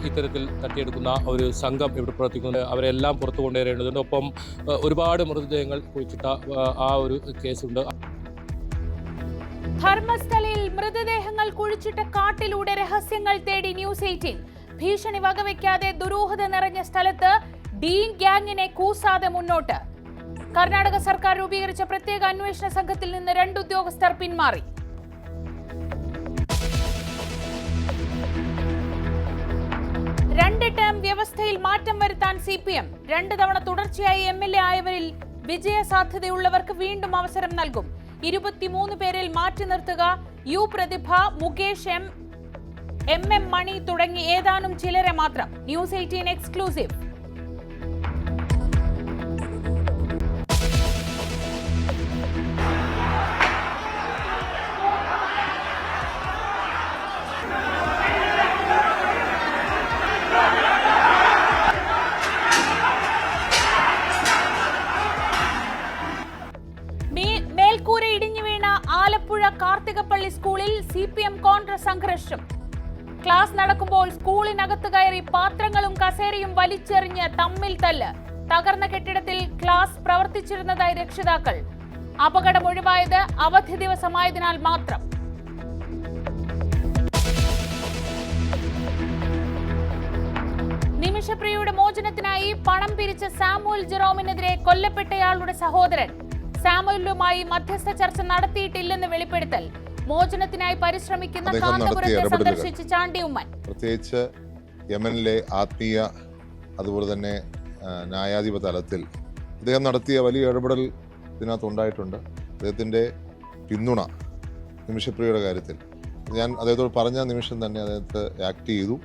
ഇത്തരത്തിൽ തട്ടിയെടുക്കുന്ന ഒരു സംഘം ഇവിടെ പ്രവർത്തിക്കുന്നുണ്ട്. അവരെല്ലാം പുറത്തു കൊണ്ടുവരേണ്ടതുണ്ട്. ഒപ്പം ഒരുപാട് മൃതദേഹങ്ങൾ കുഴിച്ചിട്ട ആ ഒരു കേസുണ്ട്. ധർമ്മസ്ഥലയിൽ മൃതദേഹങ്ങൾ കുഴിച്ചിട്ട കാട്ടിലൂടെ രഹസ്യങ്ങൾ തേടി ന്യൂസ് 18. ഭീഷണി വകവയ്ക്കാതെ ദുരൂഹത നിറഞ്ഞ സ്ഥലത്ത് ഡീൻ ഗ്യാങ്ങിനെ കൂസാതെ മുന്നോട്ട്. കർണാടക സർക്കാർ രൂപീകരിച്ച പ്രത്യേക അന്വേഷണ സംഘത്തിൽ നിന്ന് 2 ഉദ്യോഗസ്ഥർ പിന്മാറി. രണ്ട് ടേം വ്യവസ്ഥയിൽ മാറ്റം വരുത്താൻ CPM. 2 തവണ തുടർച്ചയായി MLA ആയവരിൽ വിജയ സാധ്യതയുള്ളവർക്ക് വീണ്ടും അവസരം നൽകും. 23 പേരിൽ മാറ്റി നിർത്തുക. യു പ്രതിഭ, മുകേഷ്, MM മണി തുടങ്ങി ഏതാനും ചിലരെ മാത്രം. News 18 exclusive. മേൽക്കൂര ഇടിഞ്ഞു വീണ ആലപ്പുഴ കാർത്തികപ്പള്ളി സ്കൂളിൽ CPM കോൺഗ്രസ് സംഘർഷം. ക്ലാസ് നടക്കുമ്പോൾ സ്കൂളിനകത്ത് കയറി പാത്രങ്ങളും കസേരയും വലിച്ചെറിഞ്ഞ് തമ്മിൽ തല്ല്. തകർന്ന കെട്ടിടത്തിൽ ക്ലാസ് പ്രവർത്തിച്ചിരുന്നതായി രക്ഷിതാക്കൾ. അപകടം ഒഴിവായത് അവധി ദിവസമായതിനാൽ മാത്രം. നിമിഷപ്രിയയുടെ മോചനത്തിനായി പണം പിരിച്ച സാമുവൽ ജെറോമിനെതിരെ കൊല്ലപ്പെട്ടയാളുടെ സഹോദരൻ. സാമുവലുമായി മധ്യസ്ഥ ചർച്ച നടത്തിയിട്ടില്ലെന്ന് വെളിപ്പെടുത്തൽ. മോചനത്തിനായി പരിശ്രമിക്കുന്ന കാന്തപുരത്തെ സന്ദർശിച്ച് ചാണ്ടി ഉമ്മൻ. പ്രത്യേകിച്ച് യമനിലെ ആത്മീയ അതുപോലെ തന്നെ ന്യായാധിപ തലത്തിൽ അദ്ദേഹം നടത്തിയ വലിയ ഇടപെടൽ ഇതിനകത്ത് ഉണ്ടായിട്ടുണ്ട്. അദ്ദേഹത്തിൻ്റെ പിന്തുണ നിമിഷപ്രിയയുടെ കാര്യത്തിൽ ഞാൻ അദ്ദേഹത്തോട് പറഞ്ഞ നിമിഷം തന്നെ അദ്ദേഹത്തെ ആക്ട് ചെയ്തു.